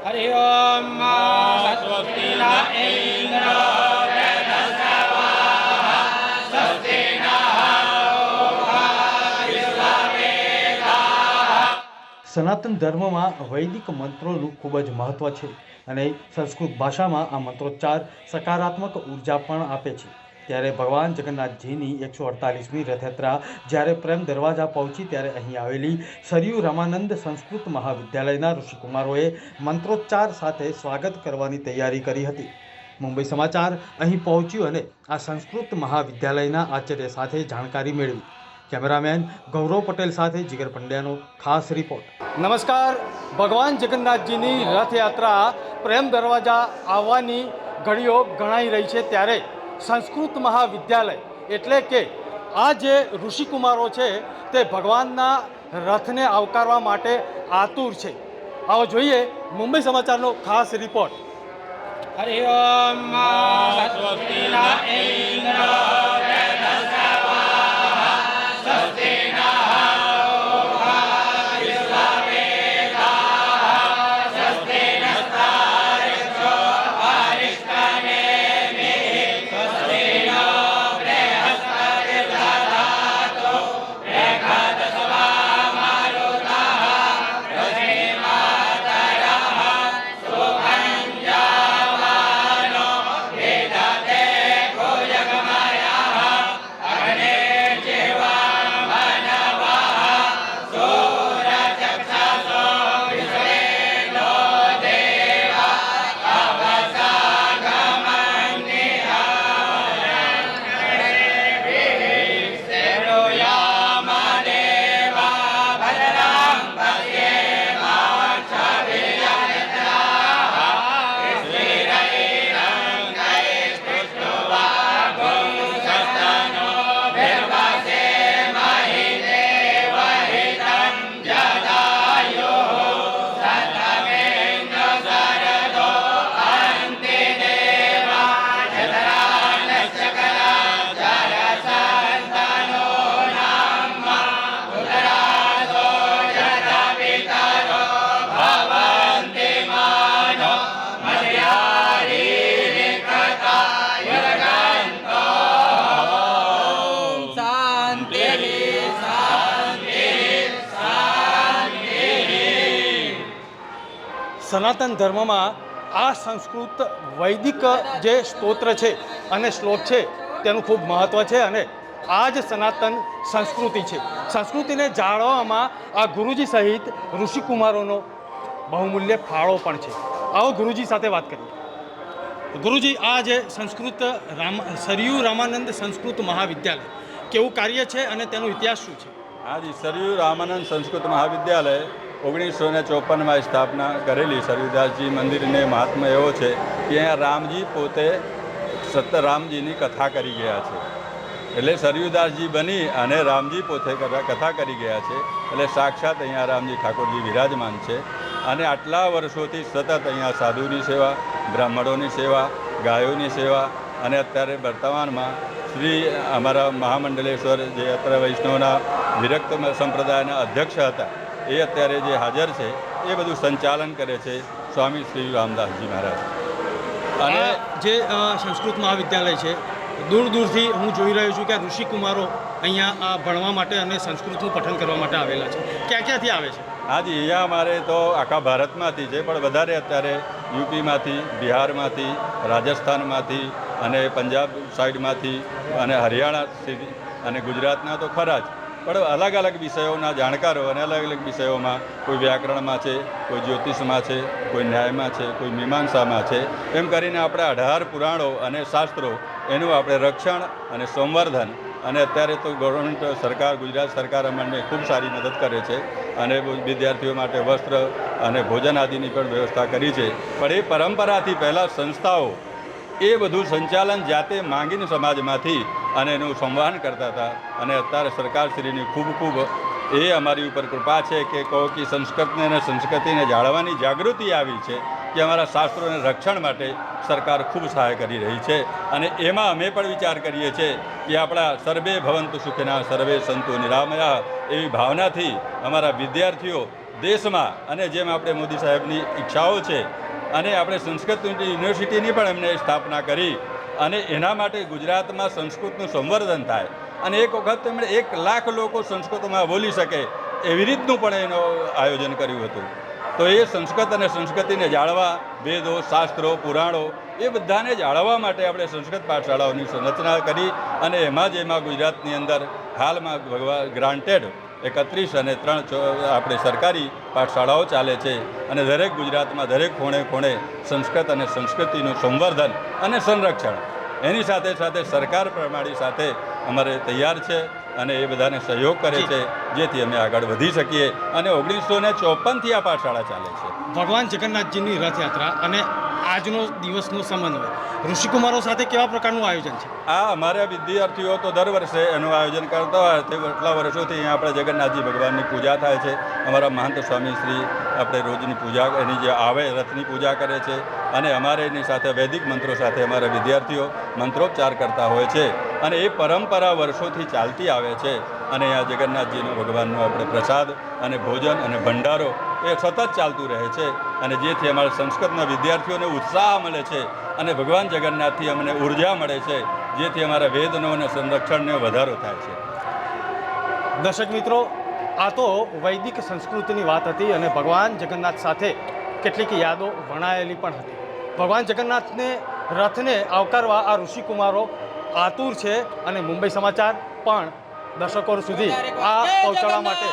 हरि ओम स्वस्ति न इंद्र वृद्धश्रवाः स्वस्ति સનાતન ધર્મમાં વૈદિક મંત્રોનું ખૂબ જ મહત્વ છે અને સંસ્કૃત ભાષામાં આ મંત્રોચ્ચાર સકારાત્મક ઉર્જા પણ આપે છે. ત્યારે ભગવાન જગન્નાથજીની 148મી રથયાત્રા જ્યારે પ્રેમ દરવાજા પહોંચી ત્યારે અહીં આવેલી સરયુ રામાનંદ સંસ્કૃત મહાવિદ્યાલયના ઋષિકુમારોએ મંત્રોચ્ચાર સાથે સ્વાગત કરવાની તૈયારી કરી હતી. મુંબઈ સમાચાર અહીં પહોંચ્યું અને આ સંસ્કૃત મહાવિદ્યાલયના આચાર્ય સાથે જાણકારી મેળવી. કેમેરામેન ગૌરવ પટેલ સાથે જીગર પંડ્યાનો ખાસ રિપોર્ટ. નમસ્કાર. ભગવાન જગન્નાથજીની રથયાત્રા પ્રેમ દરવાજા આવવાની ઘડીઓ ગણાઈ રહી છે ત્યારે સંસ્કૃત મહાવિદ્યાલય એટલે કે આ જે ઋષિકુમારો છે તે ભગવાનના રથને આવકારવા માટે આતુર છે. આવો જોઈએ મુંબઈ સમાચારનો ખાસ રિપોર્ટ. हरि ओम स्वस्ति न इंद्र वृद्धश्रवाः स्वस्ति સનાતન ધર્મમાં આ સંસ્કૃત વૈદિક જે સ્તોત્ર છે અને શ્લોક છે તેનું ખૂબ મહત્ત્વ છે અને આ જ સનાતન સંસ્કૃતિ છે. સંસ્કૃતિને જાળવવામાં આ ગુરુજી સહિત ઋષિકુમારોનો બહુમૂલ્ય ફાળો પણ છે. આવો ગુરુજી સાથે વાત કરીએ. ગુરુજી, આ જે સંસ્કૃત સરયુ રામાનંદ સંસ્કૃત મહાવિદ્યાલય કેવું કાર્ય છે અને તેનો ઇતિહાસ શું છે? હાજી, સરયુ રામાનંદ સંસ્કૃત મહાવિદ્યાલય 1954માં સ્થાપના કરેલી. સરયુદાસજી મંદિરને મહાત્મા એવો છે કે અહીંયા રામજી પોતે રામજીની કથા કરી ગયા છે. એટલે સરયુદાસજી બની અને રામજી પોતે કથા કરી ગયા છે. એટલે સાક્ષાત અહીંયા રામજી ઠાકોરજી વિરાજમાન છે. અને આટલા વર્ષોથી સતત અહીંયા સાધુની સેવા, બ્રાહ્મણોની સેવા, ગાયોની સેવા અને અત્યારે વર્તમાનમાં શ્રી અમારા મહામંડલેશ્વર જે અત્યારે વૈષ્ણવના વિરક્ત સંપ્રદાયના અધ્યક્ષ હતા એ અત્યારે જે હાજર છે એ બધું સંચાલન કરે છે સ્વામી શ્રી રામદાસજી મહારાજ. અને જે સંસ્કૃત મહાવિદ્યાલય છે દૂર દૂરથી હું જોઈ રહ્યો છું કે ઋષિકુમારો અહીંયા ભણવા માટે અને સંસ્કૃતનું પઠન કરવા માટે આવેલા છે. ક્યાં ક્યાંથી આવે છે? હાજી, અહીંયા અમારે તો આખા ભારતમાંથી છે, પણ વધારે અત્યારે યુપીમાંથી, બિહારમાંથી, રાજસ્થાનમાંથી અને પંજાબ સાઈડમાંથી અને હરિયાણા અને ગુજરાતના તો ખરા જ, પણ અલગ અલગ વિષયોના જાણકારો અને અલગ અલગ વિષયોમાં કોઈ વ્યાકરણમાં છે, કોઈ જ્યોતિષમાં છે, કોઈ ન્યાયમાં છે, કોઈ મીમાંસામાં છે, એમ કરીને આપણે 18 પુરાણો અને શાસ્ત્રો એનું આપણે રક્ષણ અને સંવર્ધન અને અત્યારે તો ગવર્મેન્ટ સરકાર, ગુજરાત સરકાર અમને ખૂબ સારી મદદ કરે છે અને વિદ્યાર્થીઓ માટે વસ્ત્ર અને ભોજન આદિની પણ વ્યવસ્થા કરી છે. પણ એ પરંપરાથી પહેલાં સંસ્થાઓ એ બધું સંચાલન જાતે માંગીને સમાજમાંથી અને એનું સંવહન કરતા હતા. અને અત્યારે સરકારશ્રીની ખૂબ ખૂબ એ અમારી ઉપર કૃપા છે કે કહો કે સંસ્કૃતને અને સંસ્કૃતિને જાળવવાની જાગૃતિ આવી છે કે અમારા શાસ્ત્રોને રક્ષણ માટે સરકાર ખૂબ સહાય કરી રહી છે. અને એમાં અમે પણ વિચાર કરીએ છીએ કે આપણા સર્વે ભવંતુ સુખિના સર્વે સંતુ નિરામયા એવી ભાવનાથી અમારા વિદ્યાર્થીઓ દેશમાં અને જેમ આપણે મોદી સાહેબની ઈચ્છાઓ છે અને આપણે સંસ્કૃત યુનિવર્સિટીની પણ એમને સ્થાપના કરી અને એના માટે ગુજરાતમાં સંસ્કૃતનું સંવર્ધન થાય અને એક વખત તેમણે 1 લાખ લોકો સંસ્કૃતમાં બોલી શકે એવી રીતનું પણ એનું આયોજન કર્યું હતું. તો એ સંસ્કૃત અને સંસ્કૃતિને જાળવા, વેદો, શાસ્ત્રો, પુરાણો એ બધાને જાળવવા માટે આપણે સંસ્કૃત પાઠશાળાઓની રચના કરી અને એમાં ગુજરાતની અંદર હાલમાં ગ્રાન્ટેડ 31 અને 3 આપણે સરકારી પાઠશાળાઓ ચાલે છે અને દરેક ગુજરાતમાં દરેક ખૂણે સંસ્કૃત અને સંસ્કૃતિનું સંવર્ધન અને સંરક્ષણ એની સાથે સાથે સરકાર પ્રમાણે સાથે અમારે તૈયાર છે અને એ બધાને સહયોગ કરે છે જેથી અમે આગળ વધી શકીએ અને 1954થી આ પાઠશાળા ચાલે છે. ભગવાન જગન્નાથજીની રથયાત્રા અને આજનો દિવસનો સમન્વય ઋષિકુમારો સાથે કેવા પ્રકારનું આયોજન છે? આ અમારા વિદ્યાર્થીઓ તો દર વર્ષે એનું આયોજન કરતા હોય તે એટલા વર્ષોથી અહીંયા આપણે જગન્નાથજી ભગવાનની પૂજા થાય છે. અમારા મહંત સ્વામી શ્રી આપણે રોજની પૂજા એની જે આવે રથની પૂજા કરે છે અને અમારે એની સાથે વૈદિક મંત્રો સાથે અમારા વિદ્યાર્થીઓ મંત્રોચ્ચાર કરતા હોય છે અને એ પરંપરા વર્ષોથી ચાલતી આવે છે અને આ જગન્નાથજીનું ભગવાનનું આપણે પ્રસાદ અને ભોજન અને ભંડારો એ સતત ચાલતું રહે છે અને જેથી અમારા સંસ્કૃતના વિદ્યાર્થીઓને ઉત્સાહ મળે છે અને ભગવાન જગન્નાથથી અમને ઉર્જા મળે છે જેથી અમારા વેદનો અને સંરક્ષણનો વધારો થાય છે. દર્શક મિત્રો, આ તો વૈદિક સંસ્કૃતિની વાત હતી અને ભગવાન જગન્નાથ સાથે કેટલીક યાદો વણાયેલી પણ હતી. ભગવાન જગન્નાથને રથને આવકારવા આ ઋષિકુમારો આતુર છે અને મુંબઈ સમાચાર પણ દર્શકો સુધી આ પહોંચાડવા માટે